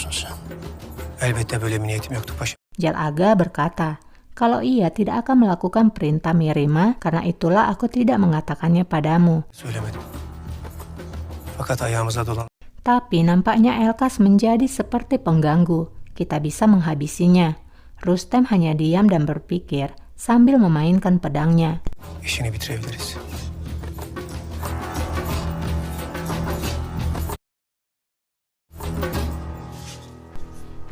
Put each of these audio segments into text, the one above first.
musun sen? Elbette böyle bir niyetim yoktu paşam. Jal Aga berkata, kalau ia tidak akan melakukan perintah Mirima, karena itulah aku tidak mengatakannya padamu. Söylemedim. Fakat ayağımıza dolan. Tapi nampaknya Elkas menjadi seperti pengganggu. Kita bisa menghabisinya. Rustem hanya diam dan berpikir sambil memainkan pedangnya. İşini bitirebiliriz.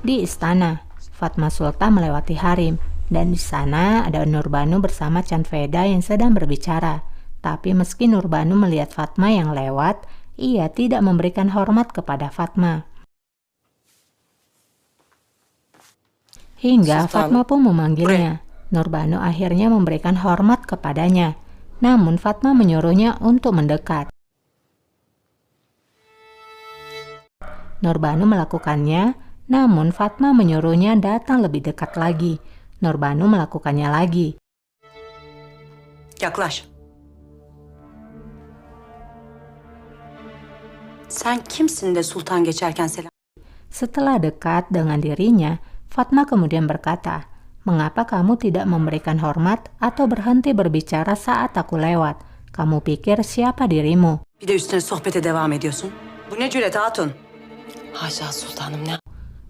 Di istana, Fatma Sultan melewati harem, dan di sana ada Nurbanu bersama Canveda yang sedang berbicara. Tapi meski Nurbanu melihat Fatma yang lewat, ia tidak memberikan hormat kepada Fatma. Hingga Fatma pun memanggilnya. Nurbanu akhirnya memberikan hormat kepadanya. Namun Fatma menyuruhnya untuk mendekat. Nurbanu melakukannya, namun Fatma menyuruhnya datang lebih dekat lagi. Nurbanu melakukannya lagi. Yaklaş. Sen kimsin de sultan geçerken selam? Setelah dekat dengan dirinya, Fatma kemudian berkata, "Mengapa kamu tidak memberikan hormat atau berhenti berbicara saat aku lewat? Kamu pikir siapa dirimu?" Bir de üstüne sohbete devam ediyorsun. Bu ne cüret hatun? Haşa sultanım ne?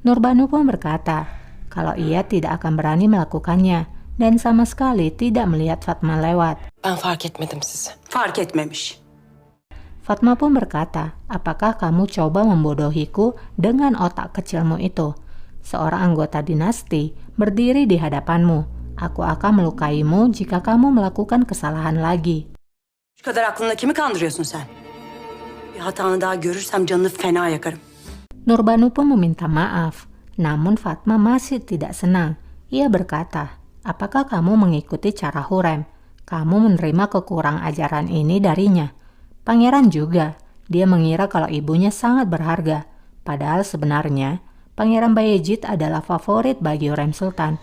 Nurbanu pun berkata, kalau ia tidak akan berani melakukannya dan sama sekali tidak melihat Fatma lewat. Ben fark etmedim sizi. Fark etmemiş. Fatma pun berkata, apakah kamu coba membodohiku dengan otak kecilmu itu? Seorang anggota dinasti berdiri di hadapanmu. Aku akan melukaimu jika kamu melakukan kesalahan lagi. Şu kadar aklında kimi kandırıyorsun sen? Bir hatanı daha görürsem canını fena yakarım. Nurbanu pun meminta maaf, namun Fatma masih tidak senang. Ia berkata, apakah kamu mengikuti cara Hurrem? Kamu menerima kekurang ajaran ini darinya. Pangeran juga, dia mengira kalau ibunya sangat berharga. Padahal sebenarnya, Pangeran Bayezid adalah favorit bagi Hurrem Sultan.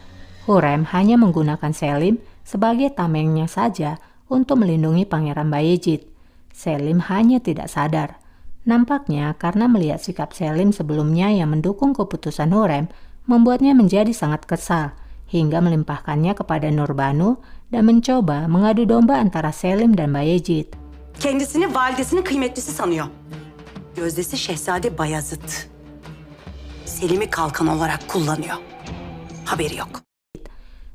Hurrem hanya menggunakan Selim sebagai tamengnya saja untuk melindungi Pangeran Bayezid. Selim hanya tidak sadar. Nampaknya karena melihat sikap Selim sebelumnya yang mendukung keputusan Hurrem, membuatnya menjadi sangat kesal, hingga melimpahkannya kepada Nurbanu dan mencoba mengadu domba antara Selim dan Bayezid. Kendisini validesinin kıymetlisi sanıyor. Gözdesi Şehzade Bayezid. Selim'i kalkan olarak kullanıyor. Haberi yok.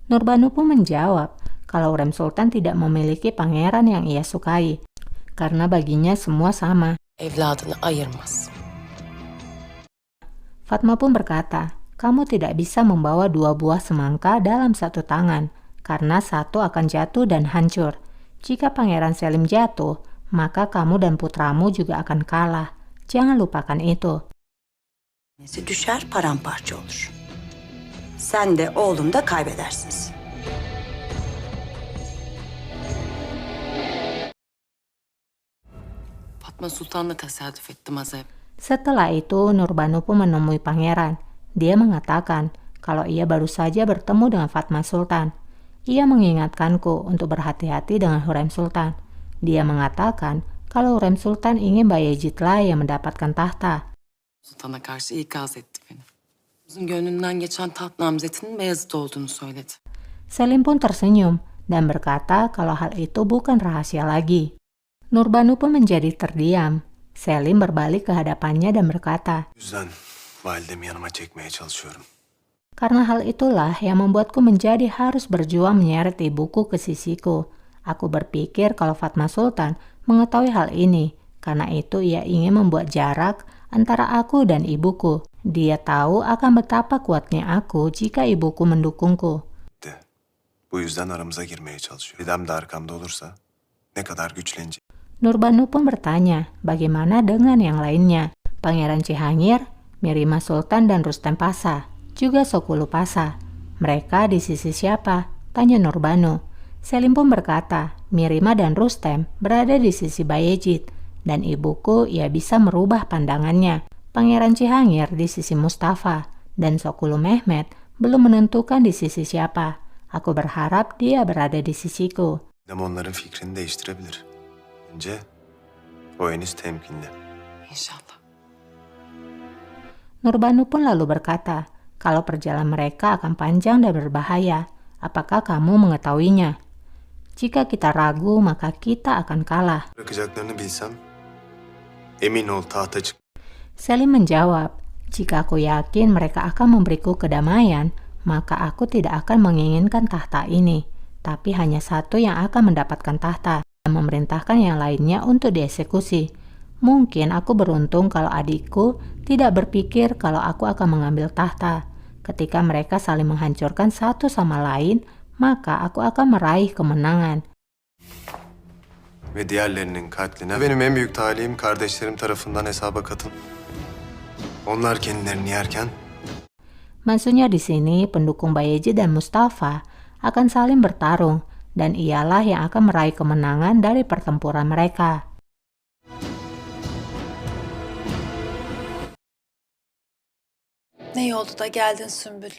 Nurbanu pun menjawab kalau Hurrem Sultan tidak memiliki pangeran yang ia sukai, karena baginya semua sama. Evladını ayırmaz. Fatma pun berkata, kamu tidak bisa membawa dua buah semangka dalam satu tangan, karena satu akan jatuh dan hancur. Jika Pangeran Selim jatuh, maka kamu dan putramu juga akan kalah. Jangan lupakan itu. Nesi düşer paramparça olur. Sen de oğlum da kaybedersiniz. Fatma Sultan'la tesadüf ettim Azep. Setelah itu, Nurbanu pun menemui pangeran. Dia mengatakan kalau ia baru saja bertemu dengan Fatma Sultan. Ia mengingatkanku untuk berhati-hati dengan Hurrem Sultan. Dia mengatakan kalau Hurrem Sultan ingin Bayezidlah yang mendapatkan tahta. Sultan'a karşı ikaz etti beni. Uzun gönlünden geçen taht namzetinin Beyazıt olduğunu söyledi. Selim pun tersenyum dan berkata kalau hal itu bukan rahasia lagi. Nurbanu pun menjadi terdiam. Selim berbalik ke hadapannya dan berkata, Yüzden validemi yanıma çekmeye çalışıyorum. karena hal itulah yang membuatku menjadi harus berjuang menyeret ibuku ke sisiku. Aku berpikir kalau Fatma Sultan mengetahui hal ini, karena itu ia ingin membuat jarak antara aku dan ibuku. Dia tahu akan betapa kuatnya aku jika ibuku mendukungku. Bu yüzden aramıza girmeye çalışıyor. Dedem de arkamda olursa ne kadar güçlenecek. Nurbanu pun bertanya, bagaimana dengan yang lainnya? Pangeran Cihangir, Mirima Sultan dan Rustem Pasa, juga Sokulu Pasa. Mereka di sisi siapa? Tanya Nurbanu. Selim pun berkata, Mirima dan Rustem berada di sisi Bayezid, dan ibuku ia bisa merubah pandangannya. Pangeran Cihangir di sisi Mustafa, dan Sokulu Mehmet belum menentukan di sisi siapa. Aku berharap dia berada di sisiku. Dedem onların fikrini değiştirebilir. Önce o henüz temkinli. İnşallah. Nurbanu pun lalu berkata, kalau perjalanan mereka akan panjang dan berbahaya. Apakah kamu mengetahuinya? Jika kita ragu, maka kita akan kalah. Bırakacaklarını bilsem, emin ol tahta çık. Selim menjawab, jika aku yakin mereka akan memberiku kedamaian, maka aku tidak akan menginginkan tahta ini. Tapi hanya satu yang akan mendapatkan tahta dan memerintahkan yang lainnya untuk dieksekusi. Mungkin aku beruntung kalau adikku tidak berpikir kalau aku akan mengambil tahta. Ketika mereka saling menghancurkan satu sama lain, maka aku akan meraih kemenangan. Ve diğerlerinin katline benim en büyük talihim kardeşlerim tarafından hesaba katın. Onlar kendilerini yerken Maksudnya di sini pendukung Bayezid dan Mustafa akan saling bertarung dan ialah yang akan meraih kemenangan dari pertempuran mereka. Ne iyi oldu da geldin Sümbül.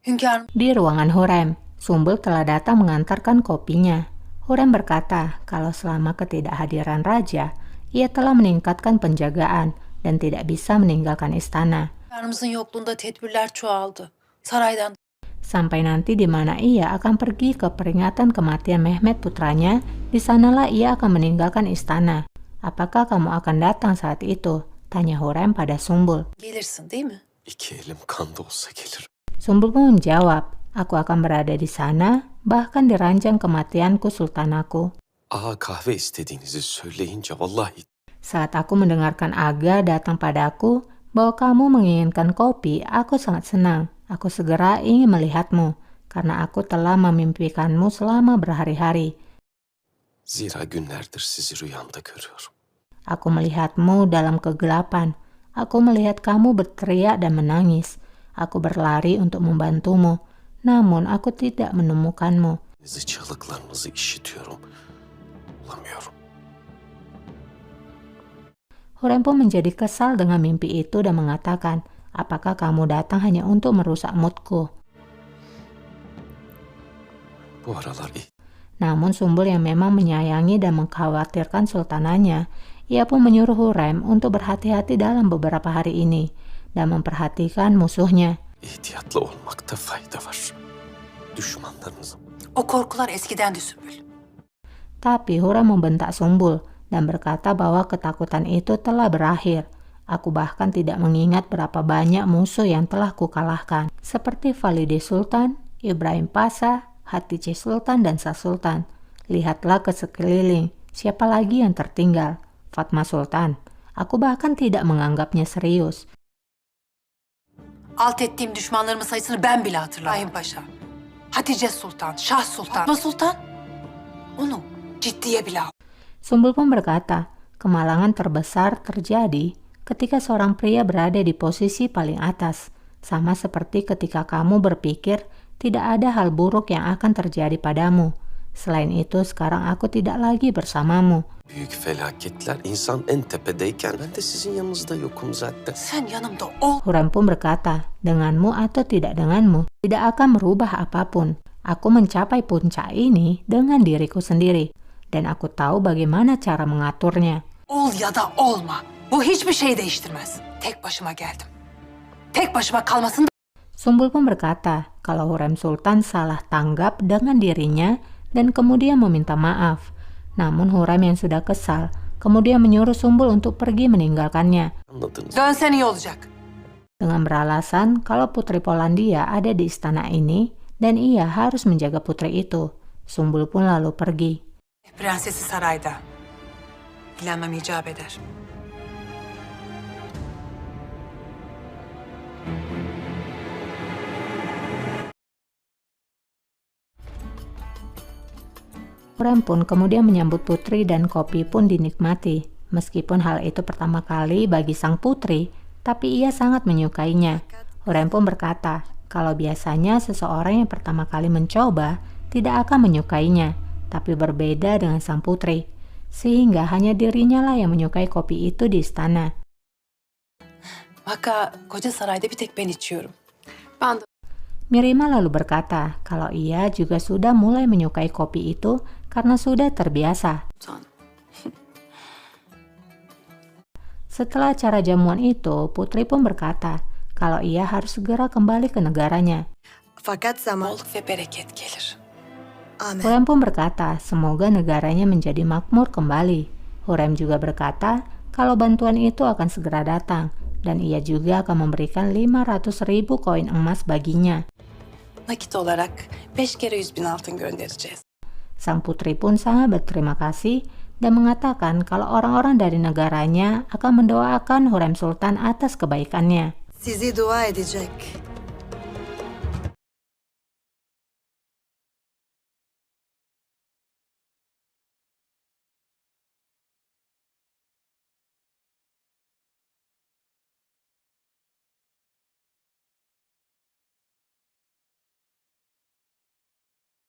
Hünkârım, Di ruangan Hurrem, Sumbul telah datang mengantarkan kopinya. Hurrem berkata kalau selama ketidakhadiran raja, ia telah meningkatkan penjagaan dan tidak bisa meninggalkan istana. hünkârımızın yokluğunda tedbirler çoğaldı. Saraydan Sampai nanti di mana ia akan pergi ke peringatan kematian Mehmet putranya, di sanalah ia akan meninggalkan istana. Apakah kamu akan datang saat itu? Tanya Hurrem pada Sumbul. gelirsin değil mi? iki elim kanda olsa gelirim. Sumbul pun menjawab, aku akan berada di sana, bahkan di ranjang kematianku sultanaku. Ağa kahve istediğinizi söyleyince vallahi Saat aku mendengarkan Aga datang padaku bahwa kamu menginginkan kopi, aku sangat senang. Aku segera ingin melihatmu, karena aku telah memimpikanmu selama berhari-hari. zira günlerdir sizi rüyamda görüyorum. Aku melihatmu dalam kegelapan. Aku melihat kamu berteriak dan menangis. Aku berlari untuk membantumu, namun aku tidak menemukanmu. Sizi çığlıklarınızı işitiyorum. Bulamıyorum. Hurrem pun menjadi kesal dengan mimpi itu dan mengatakan, apakah kamu datang hanya untuk merusak moodku? Bu aralar iyi. Namun Sumbul yang memang menyayangi dan mengkhawatirkan sultananya, ia pun menyuruh Hurrem untuk berhati-hati dalam beberapa hari ini dan memperhatikan musuhnya. İhtiyatlı olmakta fayda var. Düşmanlarınızın O korkular eskidendi Sümbül. Tapi Hurrem membentak Sumbul dan berkata bahwa ketakutan itu telah berakhir. Aku bahkan tidak mengingat berapa banyak musuh yang telah kukalahkan, seperti Valide Sultan, Ibrahim Pasha, Hatice Sultan, dan Shah Sultan. Lihatlah ke sekeliling, siapa lagi yang tertinggal? Fatma Sultan. Aku bahkan tidak menganggapnya serius. Alt ettiğim düşmanlarımın sayısını ben bile hatırlamam. İbrahim Paşa, Hatice Sultan, Şah Sultan, Fatma Sultan. Onu ciddiye bile al. Sumbul pun berkata, kemalangan terbesar terjadi ketika seorang pria berada di posisi paling atas, sama seperti ketika kamu berpikir tidak ada hal buruk yang akan terjadi padamu. Selain itu, sekarang aku tidak lagi bersamamu. büyük felaketler insan en tepedeyken ben de sizin yanınızda yokum zaten. Sen yanımda ol. Hurrem pun berkata, denganmu atau tidak denganmu, tidak akan merubah apapun. Aku mencapai puncak ini dengan diriku sendiri, dan aku tahu bagaimana cara mengaturnya. Ol ya da olma. Bu hiçbir şey değiştirmez. Tek başıma geldim. Tek başıma kalmasın. Sumbul pun berkata kalau Hurrem Sultan salah tanggap dengan dirinya dan kemudian meminta maaf. Namun Hurrem yang sudah kesal kemudian menyuruh Sumbul untuk pergi meninggalkannya Anladınız. Dönsen iyi olacak. dengan beralasan kalau Putri Polandia ada di istana ini dan ia harus menjaga putri itu. Sumbul pun lalu pergi. Prensesi sarayda. İlgilenmem icap eder. Hurrem pun kemudian menyambut putri dan kopi pun dinikmati. Meskipun hal itu pertama kali bagi sang putri, tapi ia sangat menyukainya. Hurrem pun berkata, kalau biasanya seseorang yang pertama kali mencoba tidak akan menyukainya, tapi berbeda dengan sang putri. Sehingga hanya dirinya lah yang menyukai kopi itu di istana. Vaka koca sarayda bir tek ben içiyorum. Ben de Mirima lalu berkata kalau ia juga sudah mulai menyukai kopi itu karena sudah terbiasa. utandım. Setelah acara jamuan itu, putri pun berkata kalau ia harus segera kembali ke negaranya. Fakat zaman... Bolluk ve bereket gelir. Amin. Hurrem pun berkata semoga negaranya menjadi makmur kembali. Hurrem juga berkata kalau bantuan itu akan segera datang dan ia juga akan memberikan 500.000 koin emas baginya. Nakit olarak 5 kere 100.000 altın göndereceğiz. Sang putri pun sangat berterima kasih dan mengatakan kalau orang-orang dari negaranya akan mendoakan Hurrem Sultan atas kebaikannya. Sizi dua edecek.